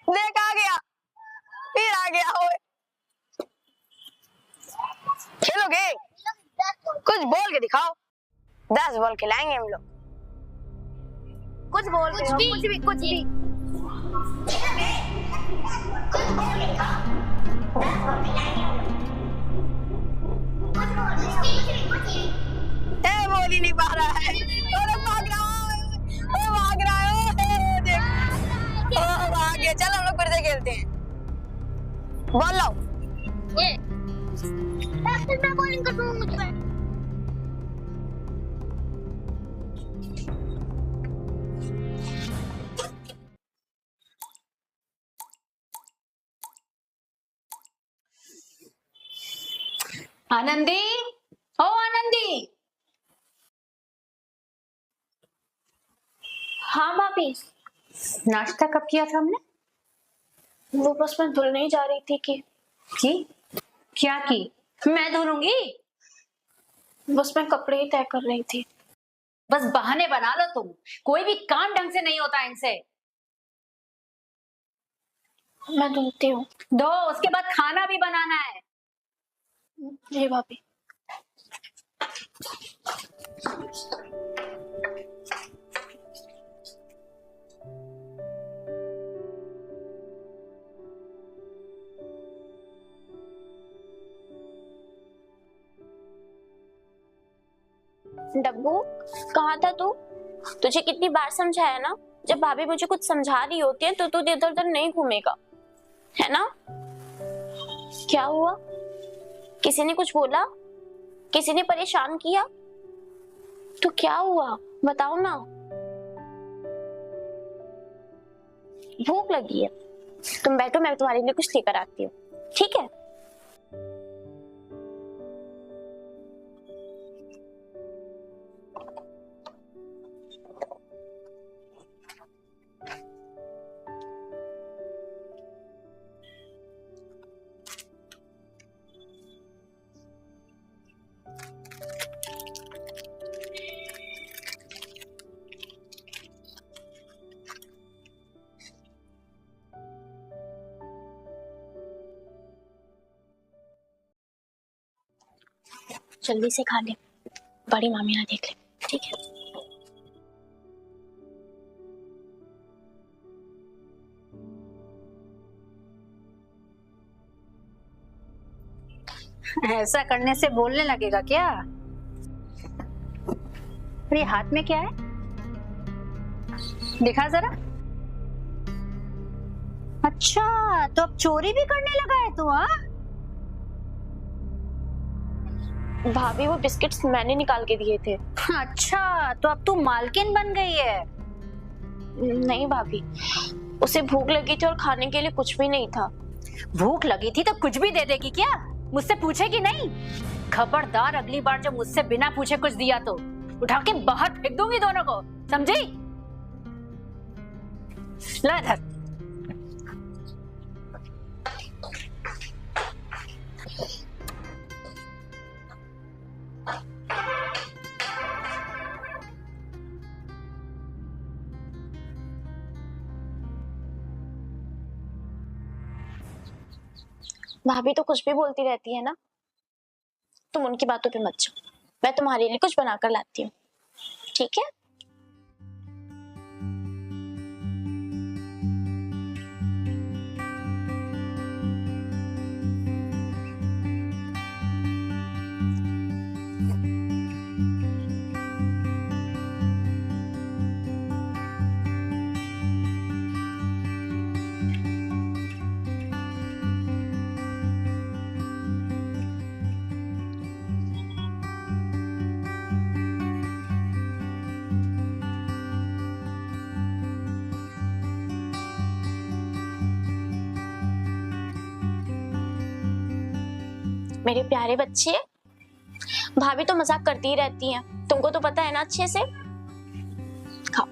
देख आ गया, फिर आ गया। ओए खेलोगे? कुछ बोल के दिखाओ। 10 बॉल खिलाएंगे हम लोग। कुछ बोल के, कुछ भी कुछ भी। बोल ही नहीं पा रहा है। भाग रहा है। देख भाग गया। चल हम लोग फिर से खेलते हैं। बॉल लाओ। ये मैं बॉलिंग कर दूंगा मुझ पे। आनंदी, ओ आनंदी। हाँ भाभी। नाश्ता कब किया था हमने? वो बस मैं धुलने ही जा रही थी कि क्या की? मैं धुलूंगी। बस मैं कपड़े ही तय कर रही थी। बस बहाने बना लो तुम। कोई भी काम ढंग से नहीं होता इनसे। मैं धुलती हूँ। दो, उसके बाद खाना भी बनाना है। जी भाभी। डब्बू, कहाँ था तू? तुझे कितनी बार समझाया ना, जब भाभी मुझे कुछ समझा रही होती है तो तू इधर उधर नहीं घूमेगा, है ना? क्या हुआ? किसी ने कुछ बोला? किसी ने परेशान किया? तो क्या हुआ बताओ ना। भूख लगी है, तुम बैठो, मैं तुम्हारे लिए कुछ लेकर आती हूँ, ठीक है? जल्दी से खा ले, बड़ी मामी ना देख ले, ठीक है? ऐसा करने से बोलने लगेगा क्या? और ये हाथ में क्या है? दिखा जरा। अच्छा, तो अब चोरी भी करने लगा है तू? हाँ भाभी, वो बिस्किट्स मैंने निकाल के दिए थे। अच्छा, तो अब तू मालकिन बन गई है। नहीं भाभी, उसे भूख लगी थी और खाने के लिए कुछ भी नहीं था। भूख लगी थी तो कुछ भी दे देगी क्या? मुझसे पूछेगी नहीं? खबरदार, अगली बार जब मुझसे बिना पूछे कुछ दिया तो उठा के बाहर फेंक दूंगी दोनों को, समझी? ला इधर। भाभी तो कुछ भी बोलती रहती है ना, तुम उनकी बातों पे मत जाओ, मैं तुम्हारे लिए कुछ बनाकर लाती हूँ, ठीक है? मेरे प्यारे बच्चे, भाभी तो मजाक करती ही रहती हैं, तुमको तो पता है ना अच्छे से। खाओ।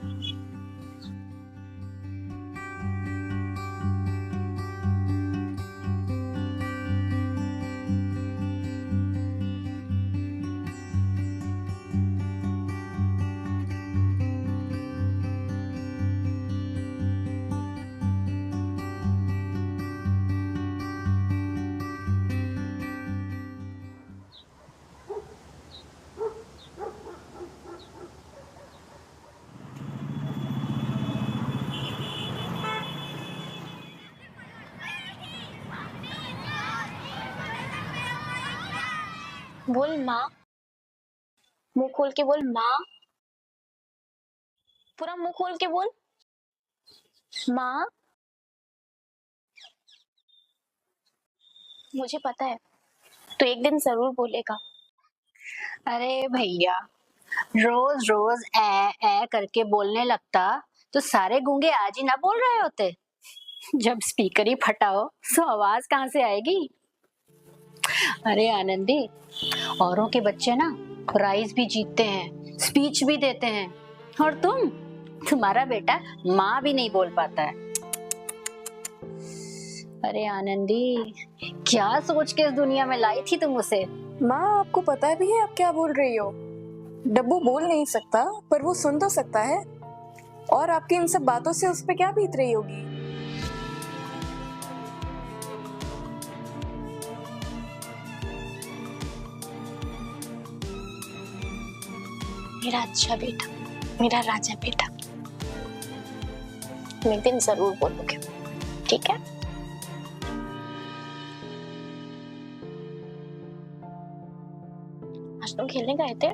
बोल माँ, मुंह खोल के बोल माँ, पूरा मुंह खोल के बोल माँ। मुझे पता है तो एक दिन जरूर बोलेगा। अरे भैया, रोज रोज ए करके बोलने लगता तो सारे गूंगे आज ही ना बोल रहे होते। जब स्पीकर ही फटा हो तो आवाज कहाँ से आएगी? अरे आनंदी, औरों के बच्चे ना प्राइज भी जीतते हैं, स्पीच भी देते हैं, और तुम्हारा बेटा माँ भी नहीं बोल पाता है। अरे आनंदी, क्या सोच के इस दुनिया में लाई थी तुम उसे? माँ, आपको पता भी है आप क्या बोल रही हो? डब्बू बोल नहीं सकता पर वो सुन तो सकता है, और आपकी इन सब बातों से उस पे क्या बीत रही होगी? मेरा अच्छा बेटा, मेरा राजा बेटा, मैं एक दिन जरूर बोलूंगी, ठीक है? आज तुम खेलने गए थे?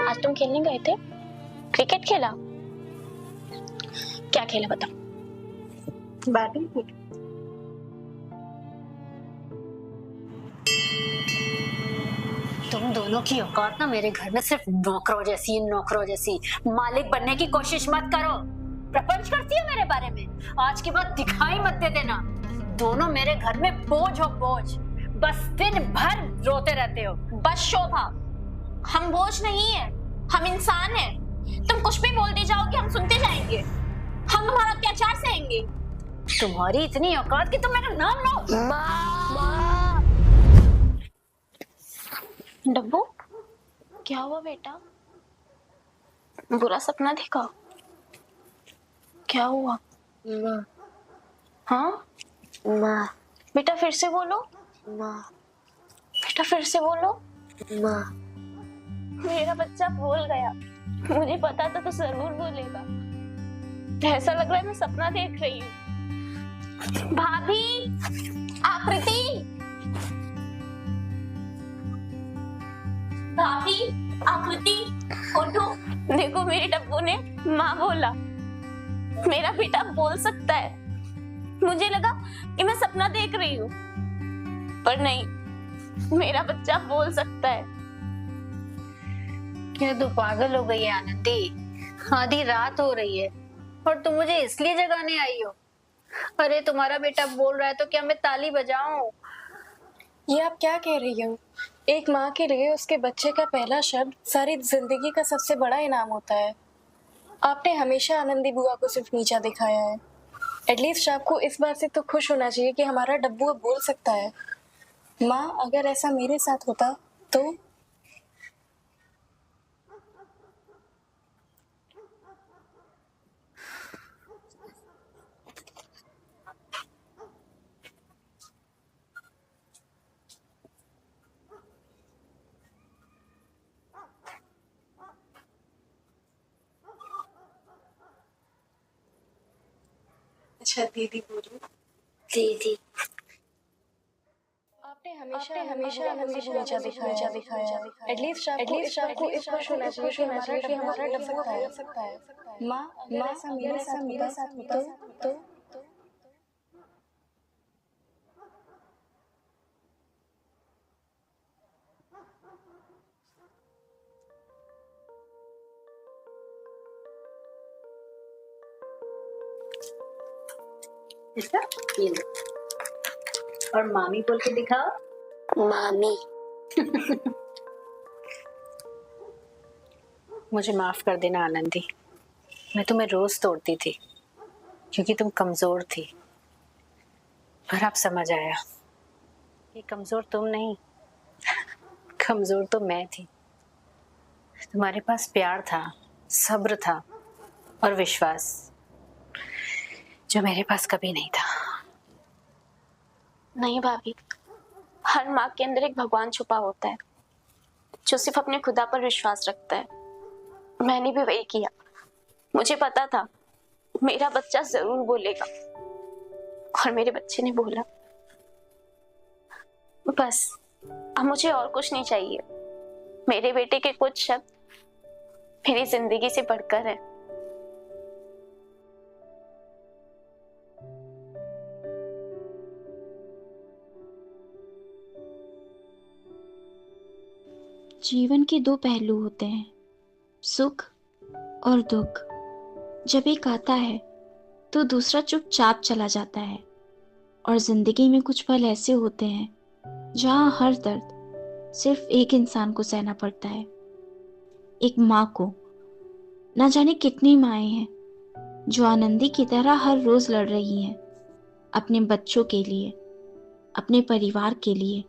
आज तुम खेलने गए थे? क्रिकेट खेला? क्या खेला बताओ? बैडमिंटन। तुम दोनों की औकात ना मेरे घर में सिर्फ नौकरों जैसी। मालिक बनने की कोशिश मत करो। प्रपंच करती हो मेरे बारे में, आज के बाद दिखाई मत दे देना। दोनों मेरे घर में बोझ हो बोझ, बस दिन भर रोते रहते हो। बस शोभा, हम बोझ नहीं है, हम इंसान हैं। तुम कुछ भी बोलते जाओगे, हम सुनते जाएंगे, हम तुम्हारा अत्याचार सहेंगे। तुम्हारी इतनी औकात कि तुम मेरा नाम लो। माँ। डब्बू, क्या हुआ बेटा? बुरा सपना देखा? क्या हुआ? माँ। हाँ माँ। बेटा, फिर से बोलो। माँ। बेटा, फिर से बोलो। माँ। मेरा बच्चा बोल गया। मुझे पता था तो जरूर बोलेगा। ऐसा लग रहा है मैं सपना देख रही हूँ। भाभी, आकृति, भाभी, आकृति, उठो। देखो, मेरे डब्बू ने माँ बोला। मेरा बेटा बोल सकता है। मुझे लगा कि मैं सपना देख रही हूँ, पर नहीं, मेरा बच्चा बोल सकता है। क्या तू पागल हो गई है आनंदी? आधी रात हो रही है और तुम मुझे इसलिए जगाने आई हो? अरे तुम्हारा बेटा बोल रहा है तो क्या मैं ताली बजाऊं? ये आप क्या कह रही हो? एक माँ के लिए उसके बच्चे का पहला शब्द सारी जिंदगी का सबसे बड़ा इनाम होता है। आपने हमेशा आनंदी बुआ को सिर्फ नीचा दिखाया है। एटलीस्ट आपको इस बात से तो खुश होना चाहिए कि हमारा डब्बू अब बोल सकता है। माँ, अगर ऐसा मेरे साथ होता तो? अच्छा दीदी बोलो। दीदी। आपने हमेशा हमें नीचा दिखाया। एटलीस्ट आपको इस खुश होना चाहिए कि हमारा डब्बू बोल सकता है। माँ, ऐसा मेरे साथ होता तो? इसका ये लो। और मामी बोल के दिखाओ। मामी। मुझे माफ कर देना आनंदी, मैं तुम्हें रोज तोड़ती थी क्योंकि तुम कमजोर थी, पर अब समझ आया कि कमजोर तुम नहीं, कमजोर तो मैं थी। तुम्हारे पास प्यार था, सब्र था और विश्वास, जो मेरे पास कभी नहीं था। नहीं भाभी, हर माँ के अंदर एक भगवान छुपा होता है जो सिर्फ अपने खुदा पर विश्वास रखता है। मैंने भी वही किया। मुझे पता था मेरा बच्चा जरूर बोलेगा, और मेरे बच्चे ने बोला। बस अब मुझे और कुछ नहीं चाहिए। मेरे बेटे के कुछ शब्द मेरी जिंदगी से बढ़कर है। जीवन के दो पहलू होते हैं, सुख और दुख। जब एक आता है तो दूसरा चुपचाप चला जाता है। और जिंदगी में कुछ पल ऐसे होते हैं जहां हर दर्द सिर्फ एक इंसान को सहना पड़ता है। एक माँ को, ना जाने कितनी माएँ हैं जो आनंदी की तरह हर रोज लड़ रही हैं अपने बच्चों के लिए, अपने परिवार के लिए।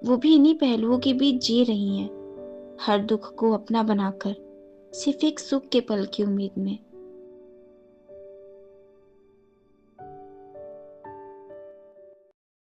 वो भी इन्हीं पहलुओं के बीच जी रही हैं, हर दुख को अपना बनाकर सिर्फ एक सुख के पल की उम्मीद में।